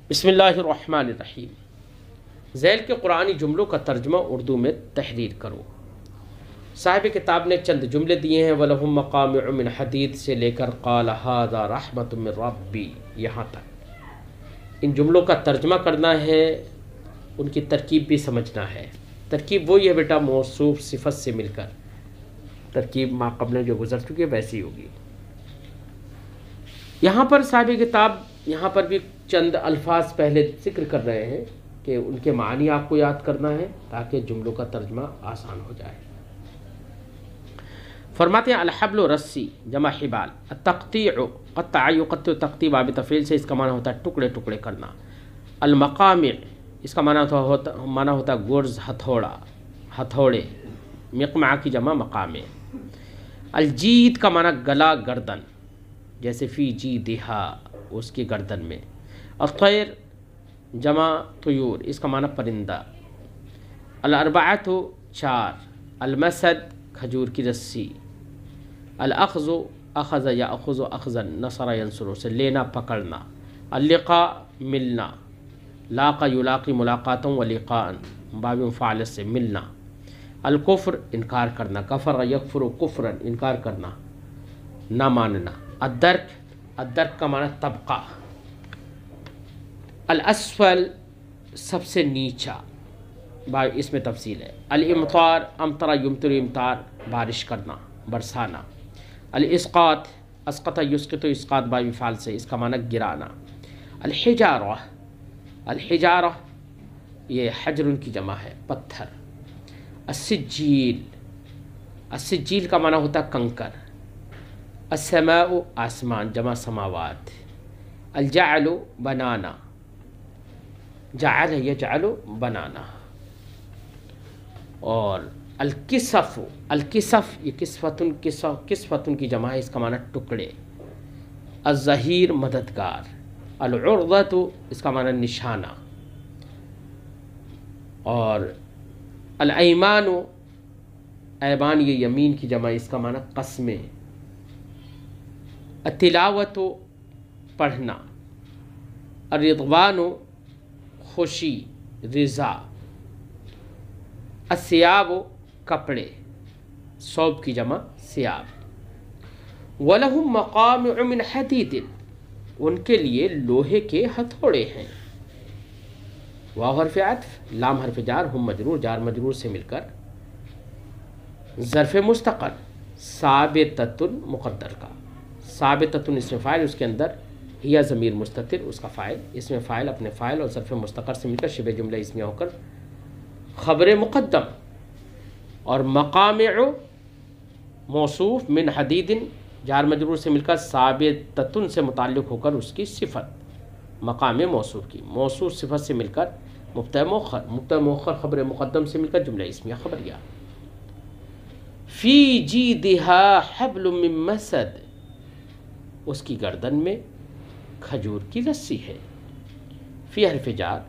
بسم اللہ الرحمن الرحیم۔ ذیل کے قرآنی جملوں کا ترجمہ اردو میں تحریر کرو۔ صاحب کتاب نے چند جملے دیے ہیں، وَلَهُم مَّقَامِعُ مِنْ حَدِيدٍ سے لے کر قَالَ هَٰذَا رَحْمَةٌ مِّن رَّبِّي یہاں تک۔ ان جملوں کا ترجمہ کرنا ہے، ان کی ترکیب بھی سمجھنا ہے۔ ترکیب وہی ہے بیٹا، موصوف صفت سے مل کر ترکیب ما قبل جو گزر چکی ہے ویسی ہوگی۔ یہاں پر صاحب کتاب یہاں پر بھی چند الفاظ پہلے ذکر کر رہے ہیں کہ ان کے معنی آپ کو یاد کرنا ہے تاکہ جملوں کا ترجمہ آسان ہو جائے۔ فرماتے ہیں الحبل و رسی جمع حبال، التقطیع قطع یقطع تقطیع باب تفعیل سے اس کا معنی ہوتا ہے ٹکڑے ٹکڑے کرنا۔ المقامع اس کا معنی ہوتا ہے گرز ہتھوڑا ہتھوڑے، مقمع کی جمع مقامع۔ الجید کا معنی گلا گردن، جیسے فی جیدہا اس کی گردن میں۔ الطیر جمع طیور اس کا معنی پرندہ۔ الاربعۃ چار، المسد کھجور کی رسی۔ الاخذ اخذ یاخذ اخذا نصر ینصر سے لینا پکڑنا۔ اللقاء ملنا، لاقا یلاقی ملاقاتا و لقاء باب مفعول سے ملنا۔ الکفر انکار کرنا، کفر یکفر کفرا انکار کرنا نہ ماننا۔ الدرک الدرک کا معنی طبقہ۔ الاسفل سب سے نیچا، اس میں تفصیل ہے۔ الامطار امطر یمطر امطار بارش کرنا برسانا۔ الاسقاط اسقط یسقط اسقاط باب فعل سے اس کا معنی گرانا۔ الحجارہ الحجارہ یہ حجر کی جمع ہے پتھر۔ السجیل السجیل کا معنی ہوتا ہے کنکر۔ السماء آسمان جمع سماوات۔ الجعل بنانا، جعل یجعل بنانا۔ اور الکسف الکسف یہ کسفتن کی جمع ہے، اس کا معنی ٹکڑے۔ الظہیر مددگار۔ العرضۃ اس کا معنی نشانہ۔ اور الایمان ایمان یہ یمین کی جمع، اس کا معنی قسمیں۔ التلاوت پڑھنا۔ الرضوان خوشی رضا۔ الثیاب کپڑے، ثوب کی جمع ثیاب۔ وَلَهُم مَّقَامِعُ مِنْ حَدِيدٍ ان کے لیے لوہے کے ہتھوڑے ہیں۔ واو حرف عطف لام حرف جار ہم مجرور جار مجرور سے مل کر ظرف مستقر ثابتۃ مقدر کا، ثابتۃ اسم فاعل، اس کے اندر ہی ضمیر مستتر اس کا فاعل، اسم فاعل اپنے فاعل اور ظرف مستقر سے مل کر شبہ جملہ اسمیہ ہو کر خبر مقدم۔ اور مقامع موصوف من حدید جار مجرور سے مل کر ثابتۃ سے متعلق ہو کر اس کی صفت، مقام موصوف کی موصوف صفت سے مل کر مبتدا مؤخر خبر مقدم سے مل کر جملہ اسمیہ خبریہ۔ فی جیدہا حبل من مسد اس کی گردن میں کھجور کی رسی ہے۔ فی حرف جار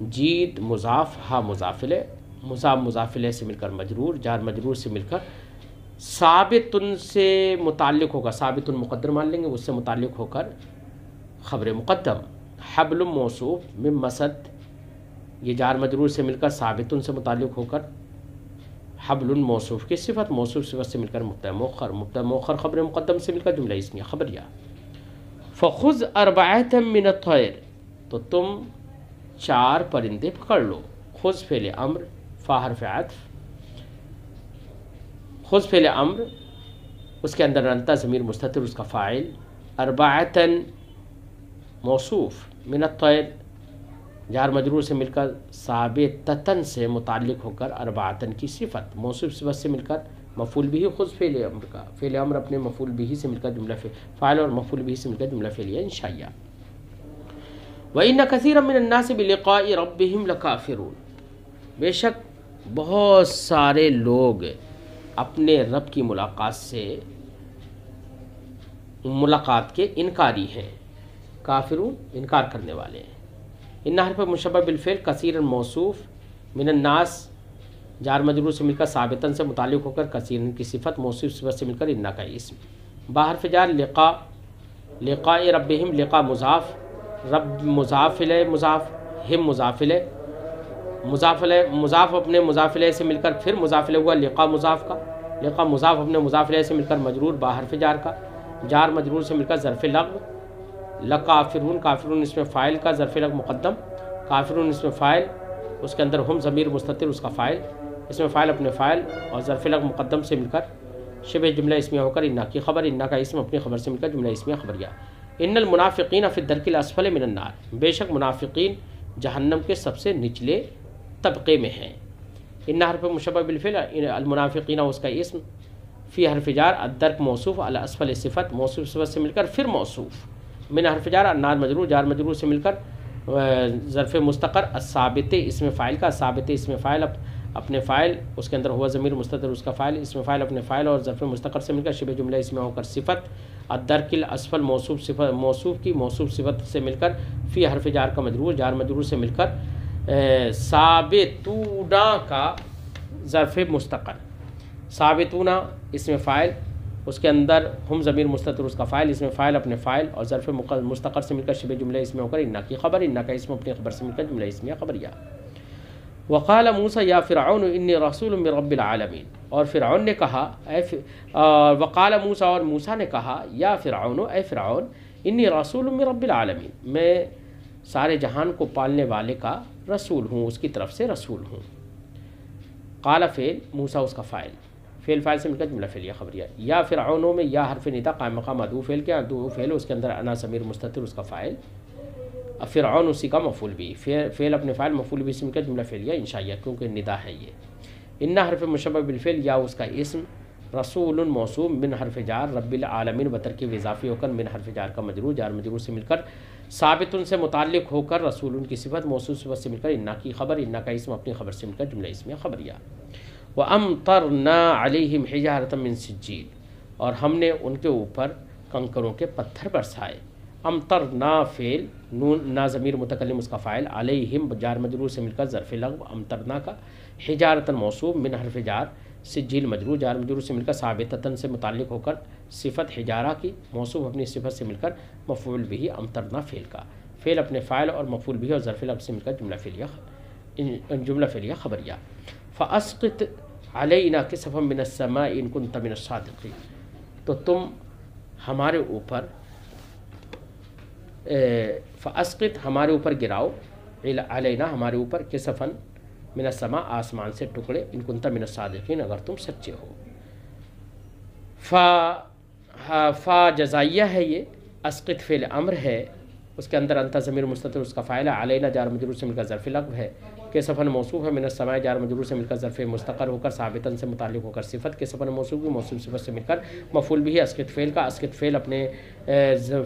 جید مضاف ہا مضافلہ مضاف مضافلہ سے مل کر مجرور جار مجرور سے مل کر ثابت سے متعلق ہوگا، ثابت مقدر مان لیں گے، اس سے متعلق ہو کر خبر مقدم۔ حبل موصوف من مسد یہ جار مجرور سے مل کر ثابت سے متعلق ہو کر حبل موصوف کی صفت، موصوف صفت سے مل کر مبتدا مؤخر خبر مقدم سے مل کر جملہ اسمیہ خبریہ۔ فخذ اربعۃ من الطیر تو تم چار پرندے پکڑ لو۔ خذ فعل امر فا حرف عطف، خذ فعل امر اس کے اندر انتا ضمیر مستتر اس کا فاعل، اربعۃ موصوف من الطیر جار مجرور سے مل کر ثابتۃ سے متعلق ہو کر اربعۃ کی صفت، موصوف صفت سے مل کر مفعول بھی خذ فعل امر کا، فعل امر اپنے مفعول بھی سے مل کر جملہ فاعل اور مفعول بھی سے مل کر جملہ فعلیہ انشائیہ۔ وَإِنَّ كَثِيرًا مِّنَ النَّاسِ بِلِقَاءِ رَبِّهِمْ لَكَافِرُونَ بے شک بہت سارے لوگ اپنے رب کی ملاقات کے انکاری ہیں۔ کافرون انکار کرنے والے ہیں۔ ان حرف مشبہ بالفعل کثیرا موصوف من الناس جار مجرور سے مل کر ثابتاً سے متعلق ہو کر کثیرن کی صفت موصوف صفت سے مل کر انہ کا اسم۔ با حرف جار لقاء لقاء ربہم لقاء مضاف رب مضاف الیہ مضاف، ہم مضاف الیہ، مضاف الیہ مضاف اپنے مضاف الیہ سے مل کر پھر مضاف الیہ ہوا لقا مضاف کا، لقا مضاف اپنے مضاف الیہ سے مل کر مجرور با حرف جار کا، جار مجرور سے مل کر ظرف لغو، لکافرون، کافرون اس میں فاعل کا ظرف لغو مقدم، کافرون اس میں فاعل، اس کے اندر ہم ضمیر مستتر اس کا فاعل، اس میں فاعل اپنے فاعل اور ظرف لغو مقدم سے مل کر شبہ جملہ اسمیہ ہو کر انا کی خبر، انا کا اسم اپنی خبر سے مل کر جملہ اسمیہ خبریہ۔ ان المنافقین فی الدرک الاسفل من النار، بے شک منافقین جہنم کے سب سے نچلے طبقے میں ہیں۔ ان حرف مشبہ بالفعل، المنافقین اس کا اسم، فی حرف جار، الدرک موصوف، الاسفل صفت، موصوف صفت سے مل کر پھر موصوف، من حرف جار، النار مجرور، جار مجرور سے مل کر ظرف مستقر، الثابت اسم فاعل کا، ثابت اسم فاعل اپنے فاعل، اس کے اندر ہوا ضمیر مستتر اس کا فاعل، اسم فاعل اپنے فاعل اور ظرف مستقر سے مل کر شبہ جملہ اسمیہ ہو کر صفت، الدرک الاسفل موصوف صفت، موصوف کی موصوف صفت سے مل کر فی حرف جار کا مجرور، جار مجرور سے مل کر ثابتونا کا ظرف مستقر، ثابتونا اسم فاعل، اس کے اندر ہم ضمیر مستتر اس کا فاعل، اسم فاعل اپنے فاعل اور ظرف مستقر سے مل کر شبہ جملہ اسمیہ ہو کر انا کی خبر، انا کا اسم اپنی خبر سے مل کر جملہ اسمیہ خبریہ۔ وقال موسیٰ یا فرعون انی رسول من رب العالمین، اور فرعون نے کہا وقال موسیٰ، اور موسیٰ نے کہا یا فرعون، اے فرعون، انی رسول من رب العالمین، میں سارے جہان کو پالنے والے کا رسول ہوں، اس کی طرف سے رسول ہوں۔ قال فعل، موسیٰ اس کا فاعل، فعل فاعل سے مل کر جملہ فعلیہ خبریہ۔ یا فرعون میں یا حرف ندا قائم مقام ادو فعل کے، ادو فعل اس کے اندر انا ضمیر مستتر اس کا فاعل، فرعون اسی کا مفعول بھی، فعل اپنے فاعل مفعول بھی سے مل کر جملہ فعلیہ انشائیہ، کیونکہ ندا ہے یہ۔ ان حرف مشبہ بالفعل، یا اس کا اسم، رسول موصوف، من حرف جار، رب العالمین بترکیب اضافی ہو کر من حرف جار کا مجرور، جار مجرور سے مل کر ثابت سے متعلق ہو کر رسول کی صفت، موصوف صفت سے مل کر انا کی خبر، انا کا اسم اپنی خبر سے مل کر جملہ اسمیہ خبریہ۔ وَأَمْطَرْنَا عَلَيْهِمْ حِجَارَةً مِّن سِجِّيلٍ، اور ہم نے ان کے اوپر کنکروں کے پتھر برسائے۔ امطرنا فعل، نون نا ضمیر متکلم اس کا فاعل، علیہم جار مجرور سے مل کر ظرف لغو امطرنا کا، حجارتاً موصوف، من حرف جار، سجیل مجرور، جار مجرور سے مل کر ثابتتاً سے متعلق ہو کر صفت حجارہ کی، موصوف اپنی صفت سے مل کر مفعول بھی امطرنا فعل کا، فعل اپنے فاعل اور مفعول بھی اور ظرف لغو سے مل کر جملہ فعلیہ خبریہ۔ فاسقط علینا کسفا من السماء ان کنت من الصادقین، تو تم ہمارے اوپر فاسقط ہمارے اوپر گراؤ، علینا ہمارے اوپر، کسفن من السماء آسمان سے ٹکڑے، ان کنت من الصادقین اگر تم سچے ہو۔ فا جزائیہ ہے یہ، اسقط فعل امر ہے، اس کے اندر انت ضمیر مستتر اس کا فاعل ہے، علینا جار مجرور سے مل کر ظرف لغو ہے، کسفن موصوف ہے، من السماء جار مجرور سے مل کر ظرف مستقر ہو کر ثابتاً سے متعلق ہو کر صفت، کسفن موصوف کی موصوف صفت سے مل کر مفعول بھی ہے اسقط فعل کا، اسقط فعل اپنے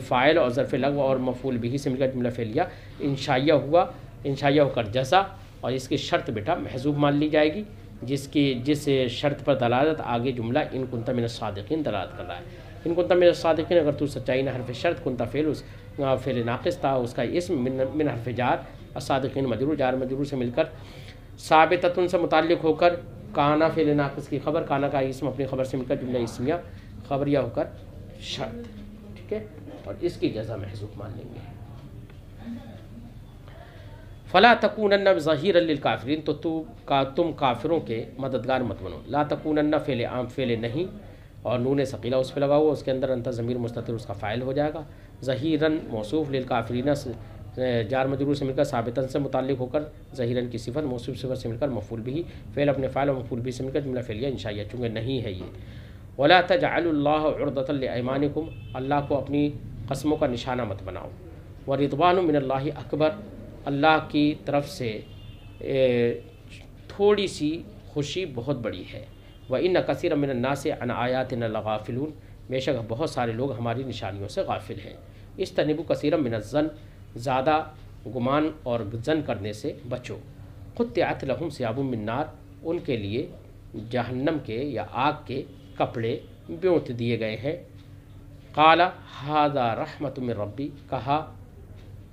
فاعل اور ظرف لغو اور مفعول بھی سے مل کر جملہ فعلیہ انشائیہ ہوا، انشائیہ ہو کر جزا، اور اس کی شرط بیٹا محذوف مان لی جائے گی، جس شرط پر دلالت آگے جملہ ان کنت من الصادقین دلالت کر رہا ہے۔ ان کنت من الصادقین، اگر تو سچائی نہ حرف شرط، کنت فعل اس فعل ناقص تھا، اس کا اسم من حرف جار، الصادقین مجرور، جار مجرور سے مل کر ثابتتن سے متعلق ہو کر کانا فعل ناقص کی خبر، کانا کا اسم اپنی خبر سے مل کر جملہ اسمیہ خبریہ ہو کر شرط، ٹھیک ہے، اور اس کی جزا محذوف مان لیں گے۔ فلا تکونن ظہیرا للکافرین، تو تم کافروں کے مددگار مت بنو۔ لا تکونن فعل عام، فعل نہیں، اور نون ثقیلہ اس پہ لگا ہوا، اس کے اندر انت ضمیر مستتر اس کا فاعل ہو جائے گا، ظہیراً موصوف، للکافرین جار مجرور سے مل کر ثابتاً سے متعلق ہو کر ظہیراً کی صفت، موصوف صفت سے مل کر مفعول بھی، فعل اپنے فاعل اور مفعول بھی سے مل کر جملہ فعلیہ انشائیہ، چونکہ نہیں ہے یہ۔ ولا تجعلوا اللہ عرضۃ لایمانکم، اللہ کو اپنی قسموں کا نشانہ مت بناؤ۔ ورضوان من اللہ اکبر، اللہ کی طرف سے تھوڑی سی خوشی بہت بڑی ہے۔ وَإِنَّ كَثِيرًا مِّنَ النَّاسِ عَنْ آيَاتِنَا لَغَافِلُونَ، بے شک بہت سارے لوگ ہماری نشانیوں سے غافل ہیں۔ اجتنبوا كَثِيرًا مِّنَ الظَّنِّ، زیادہ گمان اور ظن کرنے سے بچو۔ قُطِّعَتْ لَهُمْ ثِيَابٌ مِّن نَّارٍ، ان کے لیے جہنم کے یا آگ کے کپڑے بیونت دیے گئے ہیں۔ قَالَ هَذَا رَحْمَةٌ مِّن رَّبِّي، کہا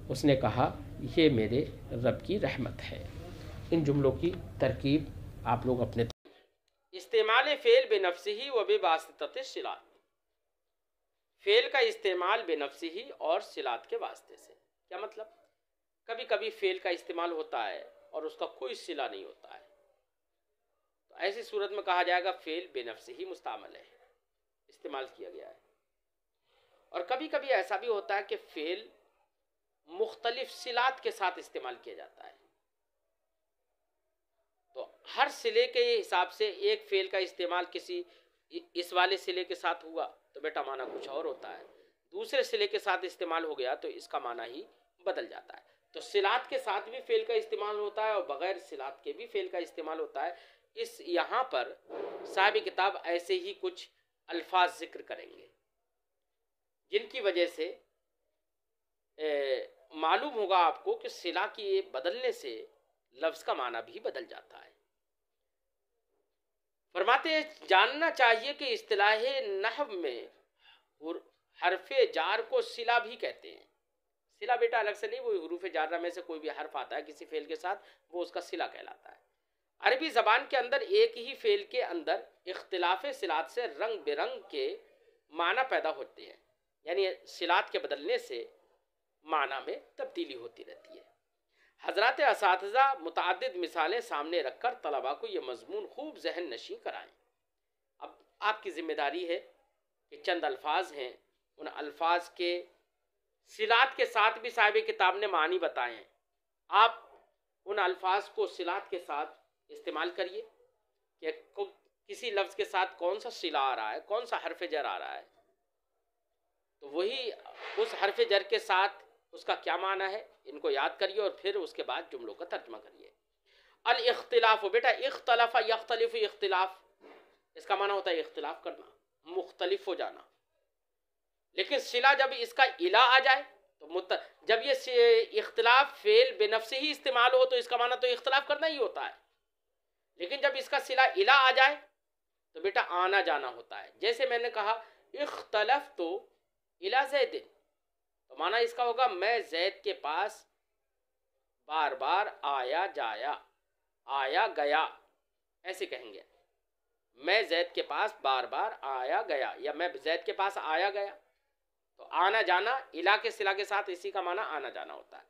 اس نے کہا یہ میرے رب کی رحمت ہے۔ ان جملوں کی ترکیب آپ لوگ اپنے استعمال فعل بنفسہ و بواسطۃ الصلات، فعل کا استعمال بنفسہ اور صلات کے واسطے سے۔ کیا مطلب؟ کبھی کبھی فعل کا استعمال ہوتا ہے اور اس کا کوئی صلہ نہیں ہوتا ہے، تو ایسی صورت میں کہا جائے گا فعل بے نفس ہی مستعمل ہے، استعمال کیا گیا ہے۔ اور کبھی کبھی ایسا بھی ہوتا ہے کہ فعل مختلف صلات کے ساتھ استعمال کیا جاتا ہے، تو ہر صلے کے حساب سے ایک فعل کا استعمال کسی اس والے صلے کے ساتھ ہوا تو بیٹا معنی کچھ اور ہوتا ہے، دوسرے صلے کے ساتھ استعمال ہو گیا تو اس کا معنی ہی بدل جاتا ہے۔ تو صلات کے ساتھ بھی فعل کا استعمال ہوتا ہے اور بغیر صلات کے بھی فعل کا استعمال ہوتا ہے۔ اس یہاں پر صاحب کتاب ایسے ہی کچھ الفاظ ذکر کریں گے جن کی وجہ سے معلوم ہوگا آپ کو کہ صلہ کی بدلنے سے لفظ کا معنی بھی بدل جاتا ہے۔ فرماتے ہیں جاننا چاہیے کہ اصطلاح نحو میں حرف جار کو صلہ بھی کہتے ہیں۔ صلہ بیٹا الگ سے نہیں، وہ حروف جارہ میں سے کوئی بھی حرف آتا ہے کسی فعل کے ساتھ، وہ اس کا صلہ کہلاتا ہے۔ عربی زبان کے اندر ایک ہی فعل کے اندر اختلاف صلات سے رنگ برنگ کے معنی پیدا ہوتے ہیں، یعنی صلات کے بدلنے سے معنی میں تبدیلی ہوتی رہتی ہے۔ حضرات اساتذہ متعدد مثالیں سامنے رکھ کر طلباء کو یہ مضمون خوب ذہن نشین کرائیں۔ اب آپ کی ذمہ داری ہے کہ چند الفاظ ہیں، ان الفاظ کے صلات کے ساتھ بھی صاحب کتاب نے معنی بتائے ہیں، آپ ان الفاظ کو صلات کے ساتھ استعمال کریے کہ کسی لفظ کے ساتھ کون سا صلہ آ رہا ہے، کون سا حرف جر آ رہا ہے، تو وہی اس حرف جر کے ساتھ اس کا کیا معنی ہے ان کو یاد کریے اور پھر اس کے بعد جملوں کا ترجمہ کریے۔ الاختلاف، بیٹا اختلاف یختلف، اختلاف اس کا معنی ہوتا ہے اختلاف کرنا، مختلف ہو جانا، لیکن صلہ جب اس کا الہ آ جائے تو جب یہ اختلاف فعل بے نفس ہی استعمال ہو تو اس کا معنی تو اختلاف کرنا ہی ہوتا ہے، لیکن جب اس کا صلہ الہ آ جائے تو بیٹا آنا جانا ہوتا ہے۔ جیسے میں نے کہا اختلف تو الہ زید، تو معنی اس کا ہوگا میں زید کے پاس بار بار آیا جایا، آیا گیا، ایسے کہیں گے میں زید کے پاس بار بار آیا گیا، یا میں زید کے پاس آیا گیا، تو آنا جانا الہ کے صلہ کے ساتھ اسی کا معنی آنا جانا ہوتا ہے۔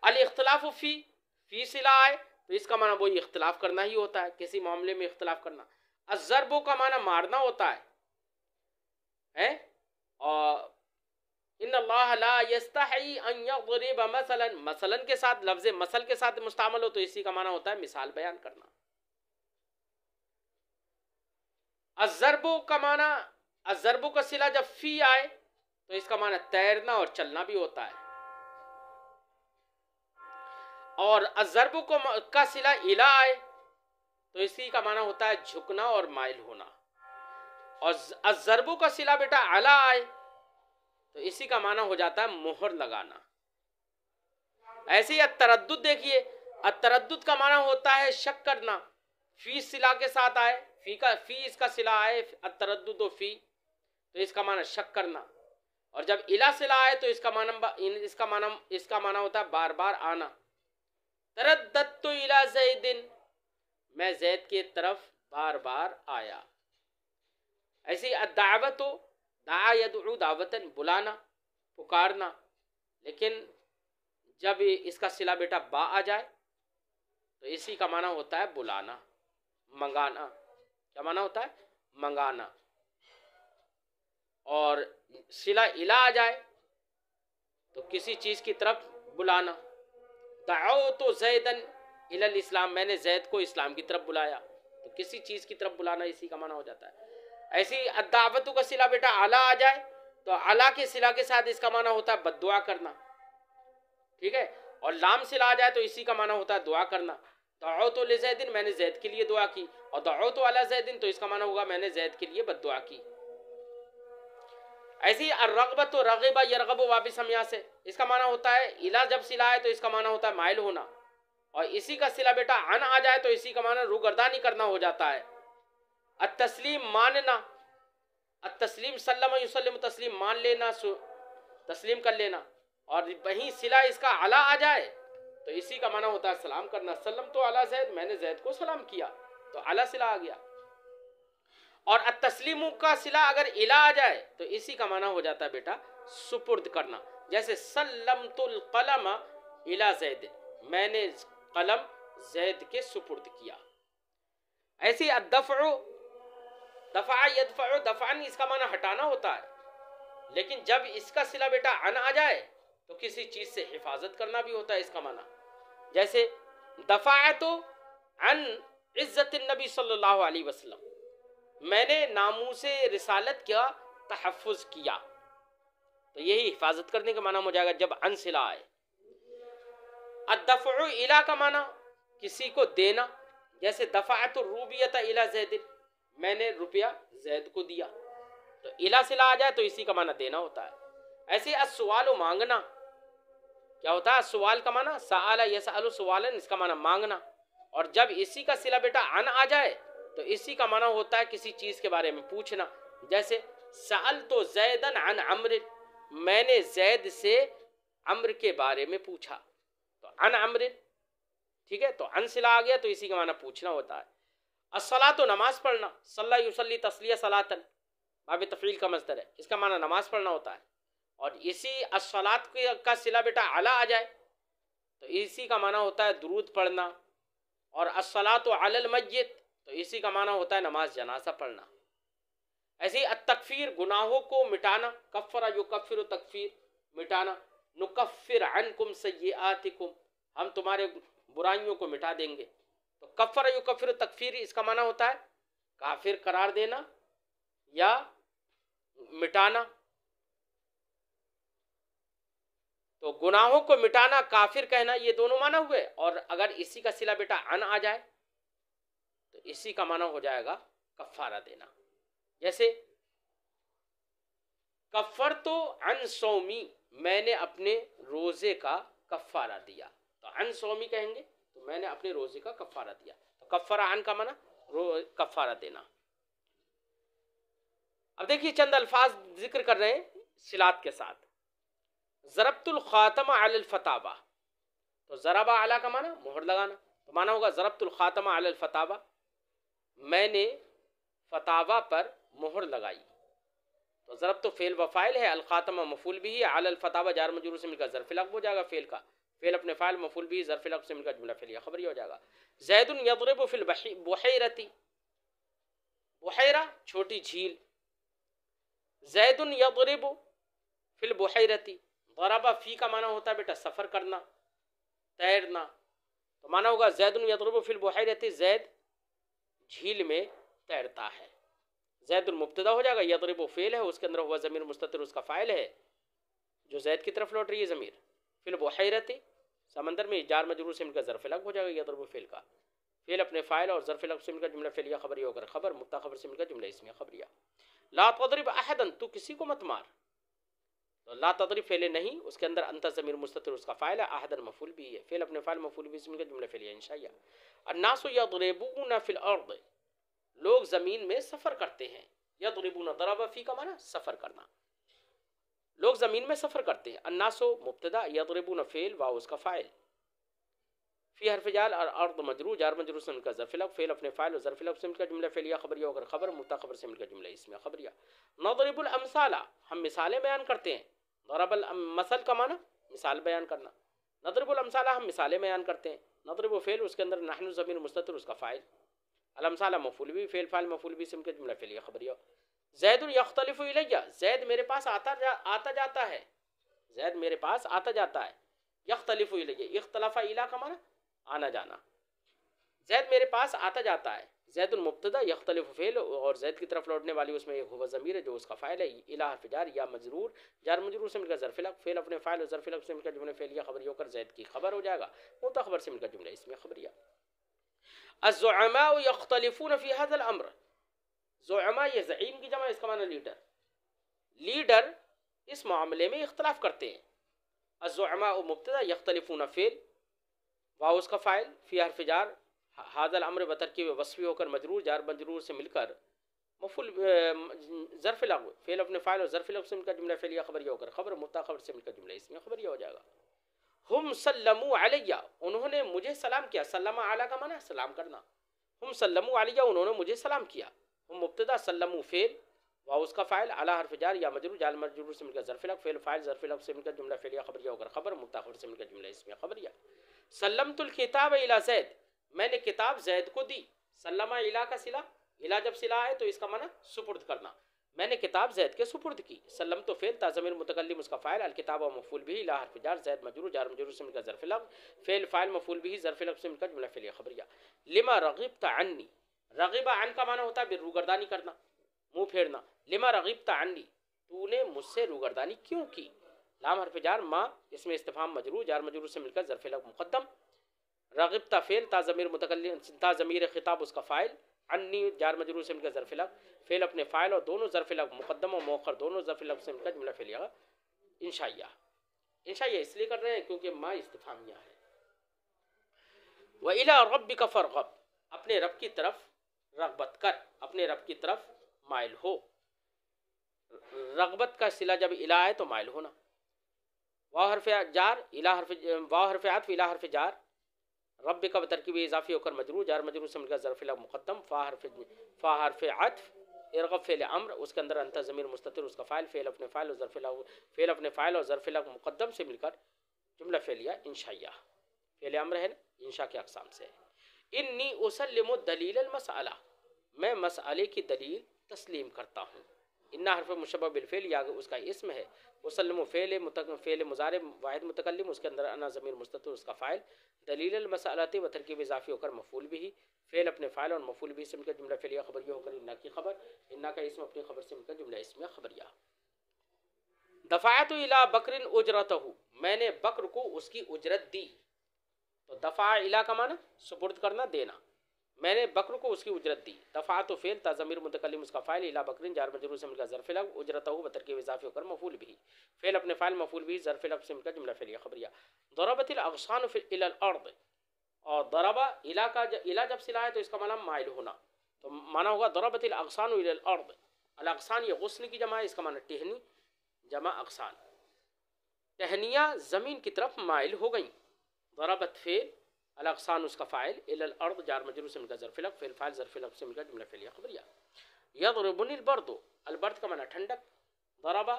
الاختلاف فی صلہ آئے تو اس کا معنی وہی اختلاف کرنا ہی ہوتا ہے، کسی معاملے میں اختلاف کرنا۔ الضرب کا معنی مارنا ہوتا ہے، اور ان اللہ لا یستحی ان یضرب مثلا، مثلا کے ساتھ لفظ مثل کے ساتھ مستعمل ہو تو اسی کا معنی ہوتا ہے مثال بیان کرنا۔ الضرب کا معنی، الضرب کا صلہ جب فی آئے تو اس کا معنی تیرنا اور چلنا بھی ہوتا ہے، اور الضرب کا صلہ الہ آئے تو اسی کا معنی ہوتا ہے جھکنا اور مائل ہونا، اور الضرب کا صلہ بیٹا علی آئے تو اسی کا معنی ہو جاتا ہے مہر لگانا۔ ایسے ہی التردد دیکھیے، التردد کا معنی ہوتا ہے شک کرنا، فی صلہ کے ساتھ آئے، فی اس کا صلہ آئے التردد و فی تو اس کا معنی شک کرنا، اور جب الہ صلہ آئے تو اس کا معنی ہوتا ہے بار بار آنا۔ ترددت الی زید، میں زید کی طرف بار بار آیا۔ ایسے ہی الدعوت، دعا یدعو دعوتاً، بلانا پکارنا، لیکن جب اس کا صلہ بیٹا با آ جائے تو اسی کا معنی ہوتا ہے بلانا، منگانا۔ کیا معنی ہوتا ہے؟ منگانا۔ اور صلہ الہ آ جائے تو کسی چیز کی طرف بلانا۔ دعوت زیدن الی الاسلام، میں نے زید کو اسلام کی طرف بلایا، تو کسی چیز کی طرف بلانا اسی کا معنی ہو جاتا ہے۔ ایسی الدعوت کا صلہ بیٹا اعلیٰ آ جائے تو اعلیٰ کے صلہ کے ساتھ اس کا معنی ہوتا ہے بد دعا کرنا، ٹھیک ہے، اور لام صلہ آ جائے تو اسی کا معنی ہوتا ہے دعا کرنا۔ دعوت لزید، میں نے زید کے لیے دعا کی، اور دعوت علی زید تو اس کا معنی ہوگا میں نے زید کے لیے بد دعا کی۔ ایسی الرغبت، رغب یرغب واپس ہم یہاں سے، اس کا معنی ہوتا ہے الہ جب صلہ آئے تو اس کا معنی ہوتا ہے مائل ہونا، اور اسی کا صلہ بیٹا عن آ جائے تو اسی کا معنی روگردانی کرنا ہو جاتا ہے۔ التسلیم، ماننا، التسلیم سلم یسلم، تسلیم مان لینا، تسلیم کر لینا، اور وہیں صلہ اس کا علی آ جائے تو اسی کا معنی ہوتا ہے سلام کرنا۔ سلم تو علی زید، میں نے زید کو سلام کیا تو علی صلہ آ گیا۔ اور التسلیم کا صلہ اگر الہ آ جائے تو اسی کا معنی ہو جاتا ہے بیٹا سپرد کرنا۔ جیسے سلمت القلم الی زید، میں نے قلم زید کے سپرد کیا. ایسی الدفع، دفع یدفع دفعن، اس کا معنی ہٹانا ہوتا ہے، لیکن جب اس کا صلہ بیٹا عن آ جائے تو کسی چیز سے حفاظت کرنا بھی ہوتا ہے اس کا معنی. جیسے دفعت عن عزت النبی صلی اللہ علیہ وسلم، میں نے ناموس رسالت کا تحفظ کیا، تو یہی حفاظت کرنے کا معنی ہو جائے گا جب عن صلہ آئے. الدفع الی کا معنی کسی کو دینا، جیسے دفعت الروبیۃ الی زید، میں نے روپیہ زید کو دیا، تو الی صلہ آ جائے تو اسی کا معنی دینا ہوتا ہے. ایسے السوال و مانگنا کیا ہوتا ہے؟ سوال کا معنی سأل یسأل سوالا، اس کا معنی مانگنا، اور جب اسی کا صلہ بیٹا عن آ جائے تو اسی کا معنی ہوتا ہے کسی چیز کے بارے میں پوچھنا. جیسے سألت زیدا عن عمرو، میں نے زید سے عمرو کے بارے میں پوچھا، تو عن عمرو، ٹھیک ہے، تو عن صلہ آ گیا تو اسی کا معنی پوچھنا ہوتا ہے. الصلاۃ، نماز پڑھنا، صلی یصلی تصلیہ صلاۃ، باب تفعیل کا مصدر ہے، اس کا معنی نماز پڑھنا ہوتا ہے. اور اسی الصلاۃ کا صلہ بیٹا علی آ جائے تو اسی کا معنی ہوتا ہے درود پڑھنا. اور الصلاۃ علی المیت، تو اسی کا معنی ہوتا ہے نماز جنازہ پڑھنا. ایسے ہی التکفیر، گناہوں کو مٹانا، کفر یکفر تکفیر، مٹانا. نکفر عنکم سیئاتکم، ہم تمہارے برائیوں کو مٹا دیں گے. تو کفر یکفر تکفیر، اس کا معنی ہوتا ہے کافر قرار دینا یا مٹانا. تو گناہوں کو مٹانا، کافر کہنا، یہ دونوں معنی ہوئے. اور اگر اسی کا صلہ بیٹا عن آ جائے تو اسی کا معنی ہو جائے گا کفارہ دینا. جیسے کفرتو عن صومی، میں نے اپنے روزے کا کفارہ دیا، تو عن صومی کہیں گے تو میں نے اپنے روزے کا کفارہ دیا. تو کفارہ عن کا معنی کفارہ دینا. اب دیکھیے چند الفاظ ذکر کر رہے ہیں صلات کے ساتھ. ضربت الخاتم علی الفتابہ، تو ضربہ علی کا معنی مہر لگانا، تو معنی ہوگا ضربت الخاتم علی الفتابہ، میں نے فتاوا پر مہر لگائی. تو ضربت فعل و فاعل ہے، الخاتم مفعول بھی ہے، علی الفتابہ جار مجرور سے مل کر ظرف لغو ہو جائے گا، فعل کا فعل اپنے فاعل مفعول بھی ظرف لغو سے مل کر جملہ فعلیہ خبری ہو جائے گا. زید یضرب فی البحیرۃ، بحیرہ چھوٹی جھیل، زید یضرب فی البحیرۃ. ضرب فی کا معنی ہوتا ہے بیٹا سفر کرنا، تیرنا، تو معنی ہوگا زید یضرب فی البحیرۃ، زید جھیل میں تیرتا ہے. زید المبتدا ہو جائے گا، یضرب فعل ہے، اس کے اندر ہوا ضمیر مستتر اس کا فاعل ہے جو زید کی طرف لوٹ رہی ہے ضمیر. فی البحیرۃ، سمندر میں، جار مجرور سے مل کر ظرف لغو ہو جائے گا یضرب فعل کا، فعل اپنے فاعل اور ظرف لغو سے مل کر جملہ فعلیہ خبری ہو کر خبر، مبتدا خبر سے مل کر جملہ اسمیہ خبریہ. لا تضرب احدا، تو کسی کو مت مار، تو لا تضرب فعل نہیں، اس کے اندر انت ضمیر مستتر اس کا فاعل ہے، احدا مفعول بھی ہے، فعل اپنے فاعل مفعول بھی سے مل کر جملہ فعلیہ انشائیہ. الناس یضربون فی الارض، لوگ زمین میں سفر کرتے ہیں. یضربون ضرب فی کا معنی سفر کرنا، لوگ زمین میں سفر کرتے ہیں. الناس مبتدا، یضربون فعل، واو اس کا فاعل، فی حرف جار اور ارض مجرور، جار مجرور سے مل کر ظرف لغو، فعل اپنے فاعل اور ظرف لغو سے مل کر جملہ فعلیہ خبریہ ہو کر خبر، مبتدا خبر سے مل کر جملہ اسمیہ خبریہ. نضرب الامثال، ہم مثالیں بیان کرتے ہیں. ضرب المثل کا معنی مثال بیان کرنا، نضرب الامثال ہم مثالیں بیان کرتے ہیں. نضرب فعل، اس کے اندر نحن ضمیر مستتر اس کا فاعل، الامثال مفعول بھی، فعل فاعل مفعول بھی سے مل کر جملہ فعلیہ خبریہ. زید یختلف الیہ، زید میرے پاس آتا جاتا ہے، زید میرے پاس آتا جاتا ہے. یختلف الیہ، اختلاف الی کا معنی آنا جانا، زید میرے پاس آتا جاتا ہے. زید المبتدا، یختلف فعل، اور زید کی طرف لوٹنے والی اس میں ایک ہوا ضمیر ہے جو اس کا فاعل ہے. الی حرف جار یا مجرور، جار مجرور سے مل کر ظرف لغو، فعل اپنے فاعل اور ظرف لغو سے مل کر جملہ فعلیہ خبری ہو کر زید کی خبر ہو جائے گا، مبتدا خبر سے مل کر جملہ اسمیہ خبریہ. الزعماء یختلفون فی هذا الامر، زعماء یہ زعیم کی جمع، اس کا معنی لیڈر، لیڈر اس معاملے میں اختلاف کرتے ہیں. الزعماء مبتدا، یختلفون فعل، واو اس کا فاعل، فی حرف جار، هذا الامر بترکیب وصفی ہو کر مجرور، جار مجرور سے مل کر مفعول ظرف لغو، فعل اپنے فاعل اور ظرف لغو سے مل کر جملہ فعلیہ خبریہ ہو کر خبر، مبتدا خبر سے مل کر جملہ اسمیہ خبریہ ہو جائے گا. ہم سلموا علیہ، انہوں نے مجھے سلام کیا. سلم علی کا معنی سلام کرنا. ہم سلموا علیہ، انہوں نے مجھے سلام کیا. ہم مبتدا، سلموا فعل، واو اس کا فاعل، اعلیٰ حرف جار یا مجرور، جار مجرور سے مل کر ظرف لفظ، فعل فاعل ظرف لفظ سے مل کر جملہ فعلیہ خبریہ ہو کر خبر، مبتدا خبر سے مل کر جملہ اسمیہ خبریہ۔ سلمت الکتاب الی زید، میں نے کتاب زید کو دی۔ سلمہ الی کا صلہ، الی جب صلہ ہے تو اس کا معنی سپرد کرنا، میں نے کتاب زید کے سپرد کی۔ سلمت تو فعل، تا ضمیر متکلم اس کا فاعل، الکتاب و مفعول به، الی حرف جار، زید مجرور، جار مجرور سے مل کر ظرف لفظ، فعل فاعل مفعول به ظرف لفظ سے مل کر جملہ فعلیہ خبریہ۔ لما رغبت عنی، رغب عن کا معنی ہوتا ہے روگردانی کرنا، منہ پھیرنا۔ لما رغبت عنی، تو نے مجھ سے روگردانی کیوں کی؟ لام حرف جار، ما اس میں استفہام مجرور، جار مجرور سے مل کر ظرف لفظ مقدم۔ رغبت فعل، تا ضمیر متکلم، تا ضمیر خطاب اس کا فاعل، عنی جار مجرور سے مل کر ظرف لفظ، فعل اپنے فاعل اور دونوں ظرف لفظ مقدم و مؤخر دونوں ظرف لفظ سے مل کر جملہ فعلیہ انشائیہ۔ انشائیہ اس لیے کر رہے ہیں کیونکہ ما استفہامیہ ہے۔ وَإِلَىٰ رَبِّكَ فَارْغَب، اپنے رب کی طرف رغبت کر، اپنے رب کی طرف مائل ہو۔ رغبت کا صلہ جب الی ہے تو مائل ہونا۔ واو حرف جار، واو حرف عطف، الی حرف جار، رب کا بترکیب اضافی ہو کر مجرور، جار مجرور سے مل کر ظرف لفظ مقدم، فا حرف عطف، ارغب فعل امر، اس کے اندر انت ضمیر مستتر اس کا فاعل، فعل اپنے فاعل اور ظرف لفظ، فعل اپنے فاعل اور ظرف لفظ مقدم سے مل کر جملہ فعلیہ انشائیہ۔ فعل امر ہے نا، انشاء کے اقسام سے ہے۔ انی اسلم دلیل المسئلہ، میں مسئلے کی دلیل تسلیم کرتا ہوں۔ انا حرف مشبہ بالفعل یا اس کا اسم ہے، اسلم فعل مضارع واحد متکلم، اس کے اندر انا ضمیر مستتر اس کا فاعل، دلیل المسئلہ و ترکیب اضافی ہو کر مفعول بھی، فعل اپنے فاعل اور مفعول بھی سے مل کر جملہ فعلیہ خبریہ ہو کر انا کی خبر، انا کا اسم اپنی خبر سے مل کر جملہ اسمیہ خبریہ۔ دفعت الی بکر اجرتہ، میں نے بکر کو اس کی اجرت دی۔ تو دفع الی کا معنی سپرد کرنا، دینا، میں نے بکر کو اس کی اجرت دی۔ دفعت فعل، تا ضمیر متکلم اس کا فاعل، الی بکر جار مجرور سے مل کر ظرف لفظ، اجرتہ بترکیب اضافی ہو کر مفعول بھی، فعل اپنے فاعل مفعول بھی ظرف لفظ سے مل کر جملہ فعلیہ خبریہ۔ ضربت الاغصان الی الارض، اور ضربہ الی جب صلہ ہے تو اس کا معنی مائل ہونا، تو معنی ہوگا ضربت الاغصان الی الارض۔ الاغصان یہ غصن کی جمع ہے، اس کا معنی ٹہنی، جمع اغصان، ٹہنیاں زمین کی طرف مائل ہو گئیں۔ ضربت فعل، الاغصان اس کا فاعل، الی الارض جار مجرور سے مل کر ظرف لفظ، فعل فاعل ظرف لفظ سے مل کر جملہ فعلیہ خبریہ۔ یضربنی البرد، البرد کا معنی ٹھنڈک، ضربہ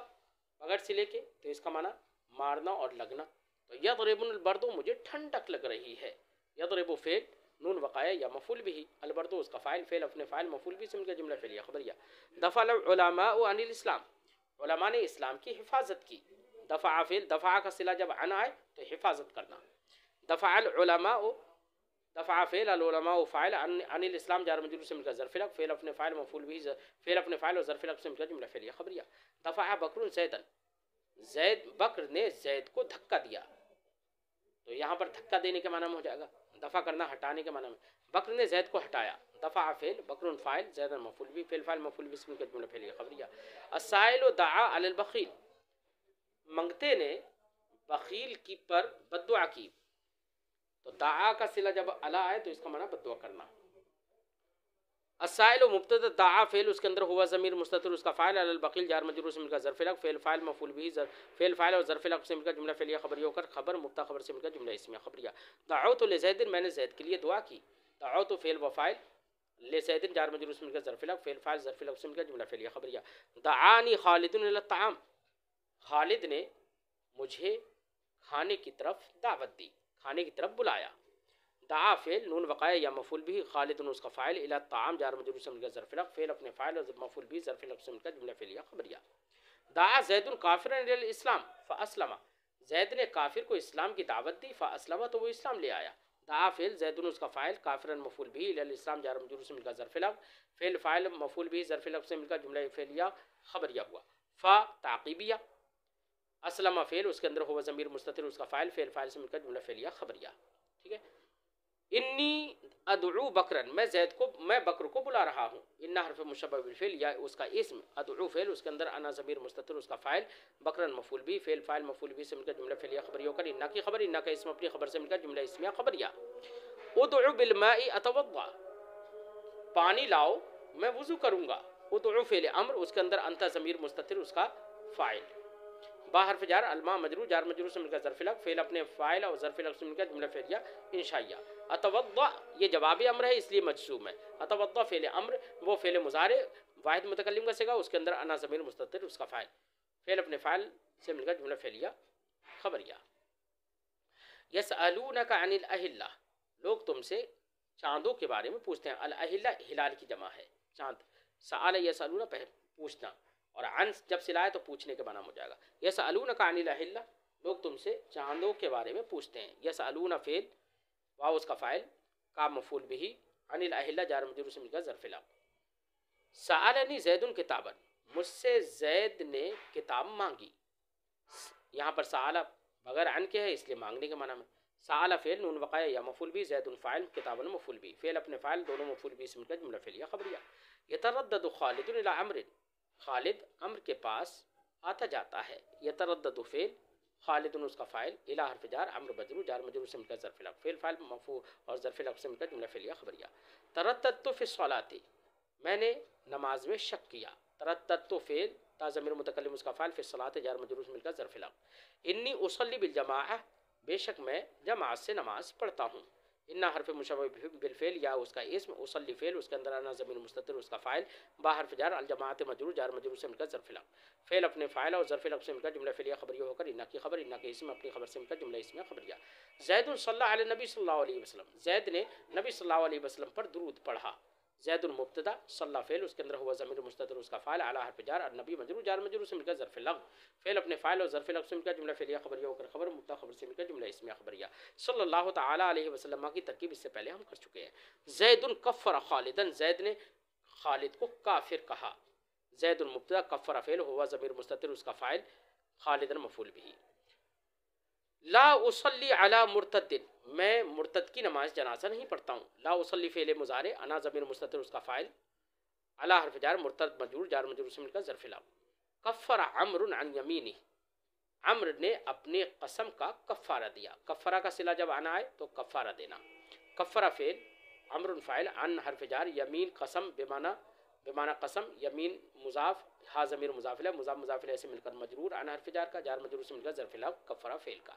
بغیر صلے کے تو اس کا معنی مارنا اور لگنا، تو یضربنی البرد مجھے ٹھنڈک لگ رہی ہے۔ یضرب فعل، نون وقایا یا مفعول بھی، البرد اس کا فاعل، فعل اپنے فاعل مفعول بھی سے مل کر جملہ فعلیہ خبریہ۔ دفع العلماء عن الاسلام، علماء نے اسلام کی حفاظت کی۔ دفع فعل، دفع کا صلہ جب عن آئے تو حفاظت کرنا۔ دفع العلماء، دفع فعل، العلماء فاعل، عن الاسلام جار مجرور سے مل کر ظرف لفظ، فعل اپنے فاعل مفعول بھی، فعل اپنے فاعل اور ظرف لفظ سے مل کر جملہ فعلیہ خبریہ۔ دفع بکر زیدا، بکر نے زید کو دھکا دیا، تو یہاں پر دھکا دینے کے معنی میں ہو جائے گا، دفع کرنا ہٹانے کے معنی میں، بکر نے زید کو ہٹایا۔ دفع فعل، بکر فاعل، زید مفعول بھی، فعل فاعل مفعول بھی سے مل کر جملہ فعلیہ خبریہ۔ السائل دعا علی البخیل، منگتے نے بخیل کی پر بد دعا کی، تو دعا کا صلہ جب علی ہے تو اس کا معنی بد دعا کرنا۔ السائل مبتدا، دعا فعل، اس کے اندر ہوا ضمیر مستتر اس کا فاعل، علی البخیل جار مجرور سے مل کر ظرف لفظ، فعل فاعل مفعول بھی، فعل فاعل اور ظرف لفظ سے مل کر جملہ فعلیہ خبریہ ہو کر خبر، مبتدا خبر سے مل کر جملہ اسمیہ خبریہ۔ دعوت لزید، میں نے زید کے لیے دعا کی۔ دعوت فعل و فاعل، لزید جار مجرور سے مل کر ظرف لفظ، فعل فاعل ظرف لفظ سے مل کر جملہ فعلیہ خبریہ۔ دعانی خالد الی الطعام، خالد نے مجھے کھانے کی طرف دعوت دی، کھانے کی طرف بلایا۔ دعا فعل، نون وقایا یا مفعول بھی، خالد اس کا فاعل، الی الطعام جار مجرور سے مل کر ظرف لفظ، فعل اپنے فاعل اور مفعول بھی ظرف لفظ سے مل کر جملہ فعلیہ خبریہ۔ دعا زید کافرا الی الاسلام فاسلم، زید نے کافر کو اسلام کی دعوت دی، فاسلم تو وہ اسلام لے آیا۔ دعا فعل، زید اس کا فاعل، کافرا مفعول بھی، الی الاسلام جار مجرور سے مل کر ظرف لفظ، فعل فاعل مفعول بھی ظرف لفظ سے مل کر جملہ فعلیہ خبریہ ہوا۔ فا تعقیبیہ، اسلم فعل، اس کے اندر ہوا ضمیر مستتر اس کا فاعل، فعل فاعل سے مل کر جملہ فعلیہ خبریہ، ٹھیک ہے۔ انی ادعو بکرن، میں بکر کو بلا رہا ہوں۔ انا حرف مشبہ بالفعل یا اس کا اسم، ادعو فعل، اس کے اندر انا ضمیر مستتر اس کا فاعل، بکرن مفعول بھی، فعل فاعل مفعول بھی سے مل کر جملہ فعلیہ خبریہ ہو کر انا کی خبر، انا کا اسم اپنی خبر سے مل کر جملہ اسمیہ خبریہ۔ ادعو بالماء اتوضا، پانی لاؤ میں وضو کروں گا۔ ادعو فعل امر، اس کے اندر انت ضمیر مستتر اس کا فاعل، با حرف جار، الماء مجرور جار مجرور سے مل کر ظرف لفظ، فعل اپنے فاعل اور ظرف لفظ سے مل کر جملہ فعلیہ انشائیہ۔ اتوضا یہ جواب امر ہے اس لیے مجزوم ہے۔ اتوضا فعل امر، وہ فعل مضارع واحد متکلم کا صیغہ، اس کے اندر انا ضمیر مستتر اس کا فاعل، فعل اپنے فاعل سے مل کر جملہ فعلیہ خبریہ۔ یسألونک عن الاہلہ، لوگ تم سے چاندوں کے بارے میں پوچھتے ہیں، الاہلہ ہلال کی جمع ہے چاند، سأل یسألون پوچھنا، اور عن جب صلہ ہے تو پوچھنے کے معنی ہو جائے گا۔ یسألونک عن الاہلہ، لوگ تم سے چاندوں کے بارے میں پوچھتے ہیں، یسألون فعل، واو اس کا فاعل، کا مفعول بھی، عن الاہلہ جار مجرور سے مل کر ظرف الامر۔ سألنی زید کتابا، مجھ سے زید نے کتاب مانگی، یہاں پر سأل بغیر عن کے ہے اس لیے مانگنے کے معنی میں، سأل فعل نون وقایا یا مفعول بھی، زید فاعل کتابا مفعول بھی، فعل اپنے فاعل دونوں مفعول بھی سے مل کر جملہ فعلیہ خبریہ۔ یتردد خالد الی عمرو، خالد عمرو کے پاس آتا جاتا ہے، یتردد فعل، خالد اس کا فاعل، الی حرف جار، عمرو مجرور، جار مجرور سے مل کر ظرف الامر، فعل فاعل مرفوع اور ظرف الامر سے مل کر جملہ فعلیہ خبریہ۔ ترددت فی الصلاۃ، میں نے نماز میں شک کیا، ترددت فعل، تا ضمیر متکلم اس کا فاعل، فی الصلاۃ جار مجرور سے مل کر ظرف الامر۔ انی اصلی بالجماعہ، بے شک میں جماعت سے نماز پڑھتا ہوں، انا حرف مشبہ بالفعل یا اس کا اسم، اصلی فعل اس کے اندر انا ضمیر مستتر اس کا فاعل، با حرف جار، الجماعت مجرور، جار مجرور سے مل کر ظرف الامر، فعل اپنے فاعل اور ظرف الامر سے مل کر جملہ فعلیہ خبریہ ہو کر انا کی خبر، انا کے اسم اپنی خبر سے مل کر جملہ اسمیہ خبریہ۔ زید صلی علی نبی صلی اللہ علیہ وسلم، زید نے نبی صلی اللہ علیہ وسلم پر درود پڑھا، زید المبتدا، صلی فعل اس کے اندر ہوا ضمیر مستتر اس کا فاعل، اعلی حرف جار، النبی مجرور، جار مجرور سے مل کر ظرف الامر، فعل اپنے فاعل اور ظرف الامر سے مل کر جملہ فعلیہ خبریہ ہو کر خبر، مبتدا خبر سے مل کر جملہ اسمیہ خبریہ۔ صلی اللہ تعالی علیہ وسلم کی ترکیب اس سے پہلے ہم کر چکے ہیں۔ زید کفر خالدا، زید نے خالد کو کافر کہا، زید المبتدا، کفر فعل ہوا ضمیر مستتر اس کا فاعل، خالدا مفعول بھی۔ لا اصلی علی مرتد، میں مرتد کی نماز جنازہ نہیں پڑھتا ہوں، لا اصلی فعل مضارع، انا ضمیر مستتر اس کا فاعل، علی حرف جار، مرتد مجرور، جار مجرور سے مل کر ظرف الامر۔ کفر عمرو عن یمینہ، عمرو نے اپنے قسم کا کفارہ دیا، کفارہ کا صلہ جب آنا آئے تو کفارہ دینا، کفارہ فعل، عمرو فاعل، عن حرف جار، یمین قسم بمعنی قسم، یمین مضاف، ہا ضمیر مضاف الیہ، مضاف مضاف الیہ سے مل کر مجرور، عن حرف جار کا، جار مجرور سے مل کر ظرف الامر، کفارہ فعل کا۔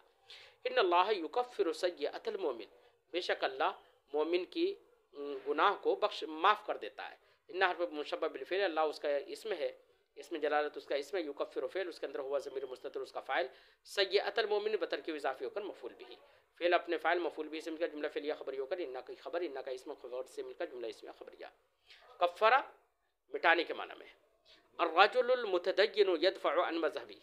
ان اللہ یکفر سیئۃ المؤمن، بے شک اللہ مومن کی گناہ کو معاف کر دیتا ہے، ان حرف مشبہ بالفعل، اللہ اس کا اسم ہے، اسم جلالت اس کا اسم ہے، یکفر فعل اس کے اندر ہوا ضمیر مستتر اس کا فاعل، سیئۃ المؤمن بترکیب اضافی ہو کر مفعول بھی، فعل اپنے فاعل مفعول بھی سے مل کر جملہ فعلیہ خبری ہو کر انا کی خبر، انا کا اسم خبر سے مل کر جملہ اسمیہ خبریہ۔ کفارہ مٹانے کے معنی میں۔ الرجل المتدین یدفع عن مذہبی،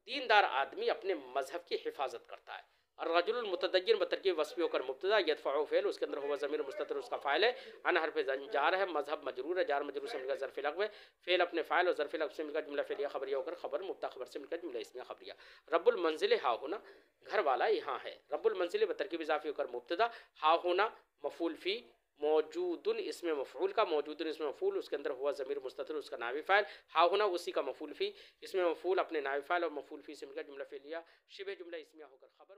دیندار آدمی اپنے مذہب کی حفاظت کرتا ہے، الرجل المتدین بترکیب وصفی ہو کر مبتدا، یدفع فعل اس کے اندر ہوا ضمیر مستتر اس کا فاعل ہے، عن حرف جار ہے، مذہب مجرور ہے، جار مجرور سے مل کر ظرف الامر، فعل اپنے فاعل اور ظرف الامر سے مل کر جملہ فعلیہ خبریہ ہو کر خبر، مبتدا خبر سے مل کر جملہ اسمیہ خبریہ۔ رب المنزل ہا ہونا، گھر والا یہاں ہے، رب المنزل بترکیب اضافی ہو کر مبتدا، ہا ہونا مفعول فی، موجود اسم مفعول کا، موجود اسم مفعول اس کے اندر ہوا ضمیر مستتر اس کا نائب فاعل، ہا ہونا اسی کا مفعول فی، اسم مفعول اپنے نائب فاعل اور مفعول فی سے مل کر جملہ فعلیہ شبہ جملہ اسمیہ ہو کر خبر۔